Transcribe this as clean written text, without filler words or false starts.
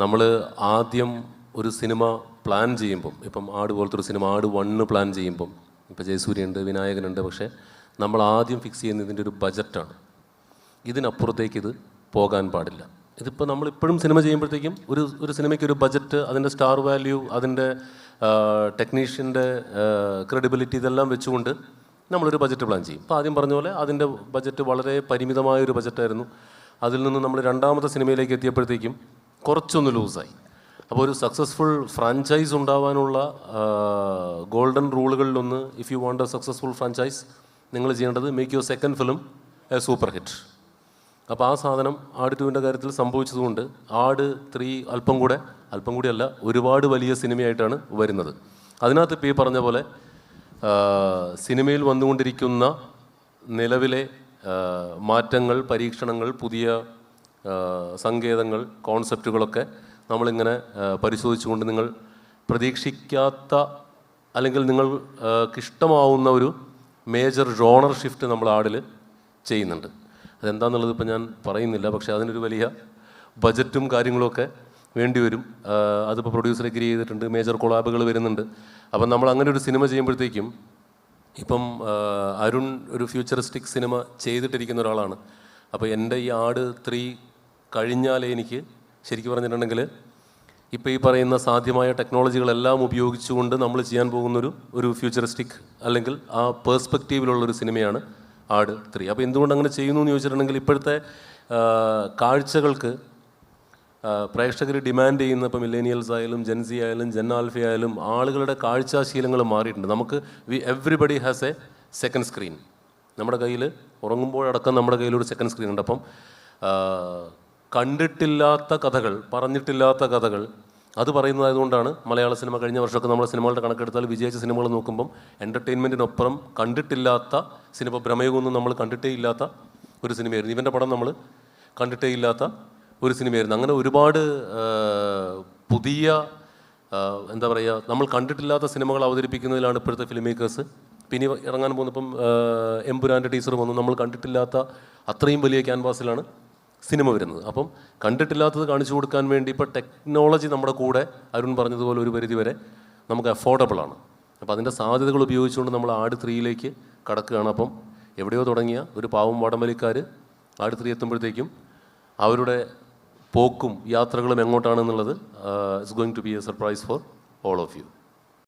നമ്മൾ ആദ്യം ഒരു സിനിമ പ്ലാൻ ചെയ്യുമ്പം, ഇപ്പം ആട് പോലത്തെ ഒരു സിനിമ ആട് 1 പ്ലാൻ ചെയ്യുമ്പം, ഇപ്പോൾ ജയസൂര്യയുണ്ട്, വിനായകനുണ്ട്, പക്ഷേ നമ്മൾ ആദ്യം ഫിക്സ് ചെയ്യുന്ന ഇതിൻ്റെ ഒരു ബജറ്റാണ്. ഇതിനപ്പുറത്തേക്ക് ഇത് പോകാൻ പാടില്ല. ഇതിപ്പോൾ നമ്മളിപ്പോഴും സിനിമ ചെയ്യുമ്പോഴത്തേക്കും ഒരു സിനിമയ്ക്ക് ഒരു ബജറ്റ്, അതിൻ്റെ സ്റ്റാർ വാല്യൂ, അതിൻ്റെ ടെക്നീഷ്യൻ്റെ ക്രെഡിബിലിറ്റി, ഇതെല്ലാം വെച്ചുകൊണ്ട് നമ്മളൊരു ബജറ്റ് പ്ലാൻ ചെയ്യും. ഇപ്പോൾ ആദ്യം പറഞ്ഞ പോലെ അതിൻ്റെ ബജറ്റ് വളരെ പരിമിതമായൊരു ബജറ്റായിരുന്നു. അതിൽ നിന്ന് നമ്മൾ രണ്ടാമത്തെ സിനിമയിലേക്ക് എത്തിയപ്പോഴത്തേക്കും കുറച്ചൊന്ന് ലൂസായി. അപ്പോൾ ഒരു സക്സസ്ഫുൾ ഫ്രാഞ്ചൈസ് ഉണ്ടാവാനുള്ള ഗോൾഡൻ റൂളുകളിലൊന്ന്, if you want a successful franchise, നിങ്ങൾ ചെയ്യേണ്ടത് make your second film a super hit. അപ്പോൾ ആ സാധനം ആട് 2ൻ്റെ കാര്യത്തിൽ സംഭവിച്ചതുകൊണ്ട് ആട് 3 അല്പം കൂടി അല്ല, ഒരുപാട് വലിയ സിനിമയായിട്ടാണ് വരുന്നത്. അതിനകത്ത് ഇപ്പോൾ ഈ പറഞ്ഞ പോലെ സിനിമയിൽ വന്നുകൊണ്ടിരിക്കുന്ന നിലവിലെ മാറ്റങ്ങൾ, പരീക്ഷണങ്ങൾ, പുതിയ സങ്കേതങ്ങൾ, കോൺസെപ്റ്റുകളൊക്കെ നമ്മളിങ്ങനെ പരിശോധിച്ചുകൊണ്ട് നിങ്ങൾ പ്രതീക്ഷിക്കാത്ത അല്ലെങ്കിൽ നിങ്ങൾക്കിഷ്ടമാവുന്ന ഒരു മേജർ ജോണർ ഷിഫ്റ്റ് നമ്മൾ ആടിൽ ചെയ്യുന്നുണ്ട്. അതെന്താണെന്നുള്ളത് ഇപ്പോൾ ഞാൻ പറയുന്നില്ല, പക്ഷേ അതിനൊരു വലിയ ബജറ്റും കാര്യങ്ങളുമൊക്കെ വേണ്ടി വരും. അതിപ്പോൾ പ്രൊഡ്യൂസർ എഗ്രി ചെയ്തിട്ടുണ്ട്, മേജർ കൊളാബുകൾ വരുന്നുണ്ട്. അപ്പം നമ്മൾ അങ്ങനെ ഒരു സിനിമ ചെയ്യുമ്പോഴത്തേക്കും, ഇപ്പം അരുൺ ഒരു ഫ്യൂച്ചറിസ്റ്റിക് സിനിമ ചെയ്തിട്ടിരിക്കുന്ന ഒരാളാണ്. അപ്പോൾ എൻ്റെ ഈ ആട് 3 കഴിഞ്ഞാലേ എനിക്ക് ശരിക്കും പറഞ്ഞിട്ടുണ്ടെങ്കിൽ ഇപ്പോൾ ഈ പറയുന്ന സാധ്യമായ ടെക്നോളജികളെല്ലാം ഉപയോഗിച്ചുകൊണ്ട് നമ്മൾ ചെയ്യാൻ പോകുന്നൊരു ഫ്യൂച്ചറിസ്റ്റിക് അല്ലെങ്കിൽ ആ പേഴ്സ്പെക്റ്റീവിലുള്ളൊരു സിനിമയാണ് ആട് 3. അപ്പോൾ എന്തുകൊണ്ട് അങ്ങനെ ചെയ്യുന്നു എന്ന് ചോദിച്ചിട്ടുണ്ടെങ്കിൽ, ഇപ്പോഴത്തെ കാഴ്ചകൾക്ക് പ്രേക്ഷകർ ഡിമാൻഡ് ചെയ്യുന്ന, ഇപ്പോൾ മില്ലേനിയൽസ് ആയാലും ജെൻസി ആയാലും ജെൻ ആൽഫ ആയാലും ആളുകളുടെ കാഴ്ചാശീലങ്ങൾ മാറിയിട്ടുണ്ട്. നമുക്ക് everybody has A second screen. നമ്മുടെ കയ്യിൽ ഉറങ്ങുമ്പോഴടക്കം നമ്മുടെ കയ്യിലൊരു സെക്കൻഡ് സ്ക്രീൻ ഉണ്ട്. അപ്പം കണ്ടിട്ടില്ലാത്ത കഥകൾ, പറഞ്ഞിട്ടില്ലാത്ത കഥകൾ, അത് പറയുന്നതായതുകൊണ്ടാണ് മലയാള സിനിമ കഴിഞ്ഞ വർഷമൊക്കെ നമ്മുടെ സിനിമകളുടെ കണക്കെടുത്താൽ വിജയിച്ച സിനിമകൾ നോക്കുമ്പം എൻ്റർടൈൻമെൻറ്റിനൊപ്പം കണ്ടിട്ടില്ലാത്ത സിനിമ, ഭ്രമയുഗമൊന്നും നമ്മൾ കണ്ടിട്ടേ ഇല്ലാത്ത ഒരു സിനിമയായിരുന്നു. ഇവൻ്റെ പടം നമ്മൾ കണ്ടിട്ടേ ഇല്ലാത്ത ഒരു സിനിമയായിരുന്നു. അങ്ങനെ ഒരുപാട് പുതിയ എന്താ പറയുക, നമ്മൾ കണ്ടിട്ടില്ലാത്ത സിനിമകൾ അവതരിപ്പിക്കുന്നതിലാണ് ഇപ്പോഴത്തെ ഫിലിം മേക്കേഴ്സ്. പിന്നെ ഇറങ്ങാൻ പോകുന്നപ്പം എമ്പുരാൻ്റെ ടീസർ വന്നു, നമ്മൾ കണ്ടിട്ടില്ലാത്ത അത്രയും വലിയ ക്യാൻവാസിലാണ് സിനിമ വരുന്നത്. അപ്പം കണ്ടിട്ടില്ലാത്തത് കാണിച്ചു കൊടുക്കാൻ വേണ്ടി ഇപ്പോൾ ടെക്നോളജി നമ്മുടെ കൂടെ, അരുൺ പറഞ്ഞതുപോലെ ഒരു പരിധി വരെ നമുക്ക് അഫോർഡബിളാണ്. അപ്പോൾ അതിൻ്റെ സാധ്യതകൾ ഉപയോഗിച്ചുകൊണ്ട് നമ്മൾ ആട് 3യിലേക്ക് കടക്കുകയാണ്. അപ്പം എവിടെയോ തുടങ്ങിയ ഒരു പാവം വടംവലിക്കാർ ആട് 3 എത്തുമ്പോഴത്തേക്കും അവരുടെ പോക്കും യാത്രകളും എങ്ങോട്ടാണെന്നുള്ളത് it's going to be a surprise for all of U.